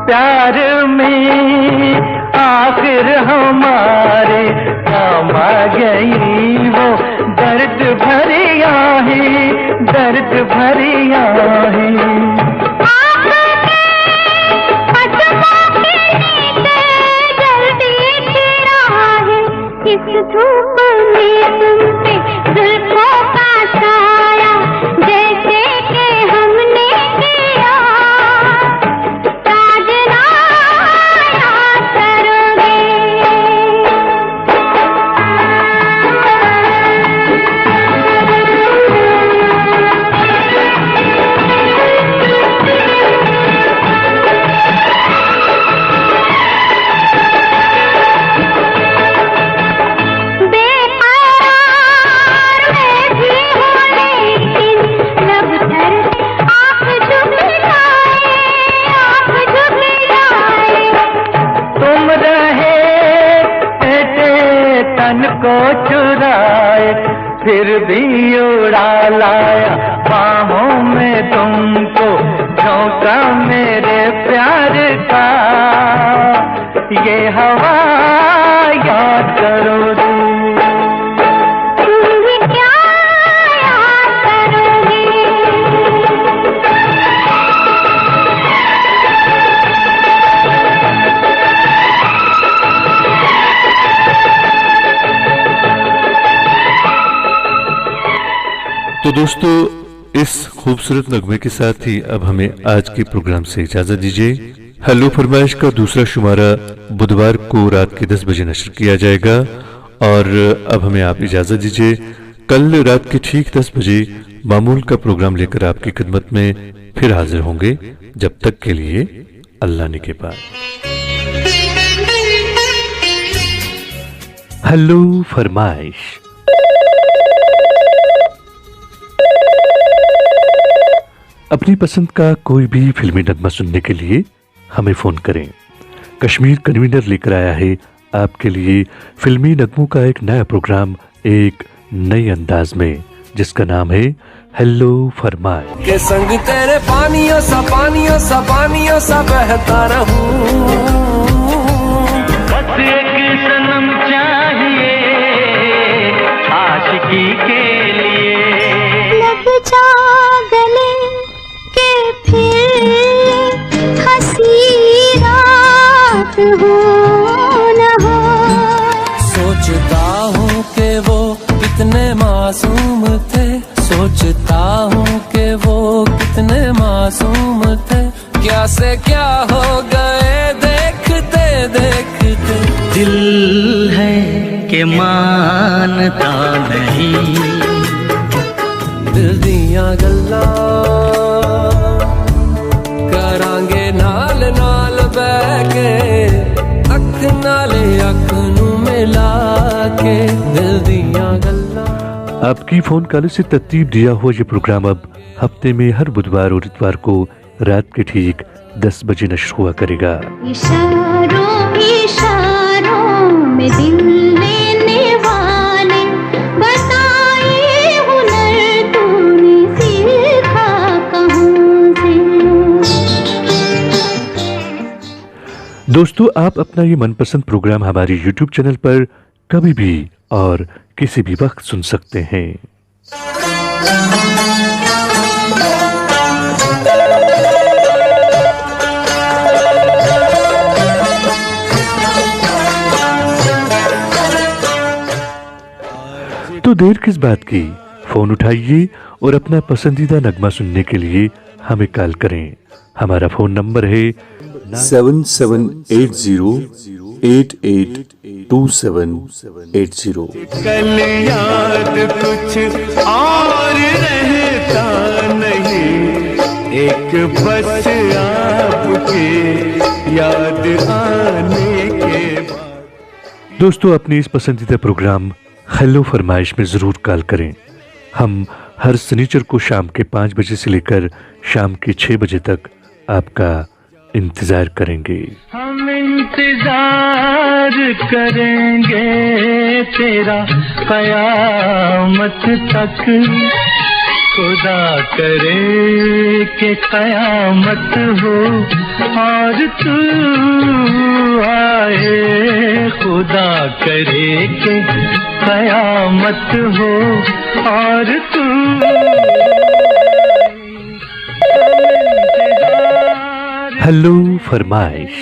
प्यार में आखिर हमारे काम आ गई वो दर्द भरी आहें, दर्द भरी आहें। मन को चुराए फिर भी उड़ा लाया बाहों में तुमको, झोंका मेरे प्यार का ये हवा याद करो तो दोस्तों, इस खूबसूरत नगमे के साथ ही अब हमें आज के प्रोग्राम से इजाजत दीजिए। हेलो फरमाइश का दूसरा शुमारा बुधवार को रात के 10 बजे नशर किया जाएगा और अब हमें आप इजाजत दीजिए। कल रात के ठीक 10 बजे मामूल का प्रोग्राम लेकर आपकी खिदमत में फिर हाजिर होंगे। जब तक के लिए अल्लाह ने के पास। हेलो फरमाइश। अपनी पसंद का कोई भी फिल्मी नगमा सुनने के लिए हमें फोन करें। कश्मीर कन्वीनर लेकर आया है आपके लिए फिल्मी नगमों का एक नया प्रोग्राम एक नए अंदाज में, जिसका नाम है हेलो फरमाइश। के संग तेरे पानियों सा बहता रहूं, बस एक सनम चाहिए आशिकी के लिए। लग जा गले के फिर हंसी रात हो न हो। सोचता हूँ कि वो कितने मासूम थे, सोचता हूँ कि वो कितने मासूम थे। क्या से क्या हो गए देखते देखते। दिल है कि मानता नहीं, दिल दियां गल्लां करांगे नाल नाल बह के, अख नाले अख नू मिला के। दिल दियां गल्लां। आपकी फोन कॉल से तरतीब दिया हुआ ये प्रोग्राम अब हफ्ते में हर बुधवार और इतवार को रात के ठीक 10 बजे नशर हुआ करेगा। इशारों इशारों में दिल लेने वाले बताए हुनर तूने सीखा कहाँ से। दोस्तों, आप अपना ये मनपसंद प्रोग्राम हमारे YouTube चैनल पर कभी भी और किसी भी वक्त सुन सकते हैं। तो देर किस बात की, फोन उठाइए और अपना पसंदीदा नगमा सुनने के लिए हमें कॉल करें। हमारा फोन नंबर है 7780882780। कल याद कुछ और रहता नहीं, एक बस आपके याद आने के बाद। दोस्तों, अपने इस पसंदीदा प्रोग्राम हेलो फरमाइश में जरूर कॉल करें। हम हर शनिचर को शाम के 5 बजे से लेकर शाम के 6 बजे तक आपका इंतजार करेंगे। हम इंतजार करेंगे तेरा कयामत तक, खुदा करे कि कयामत हो और तू आए, खुदा करे कि कयामत हो और तू। हेलो फरमाइश।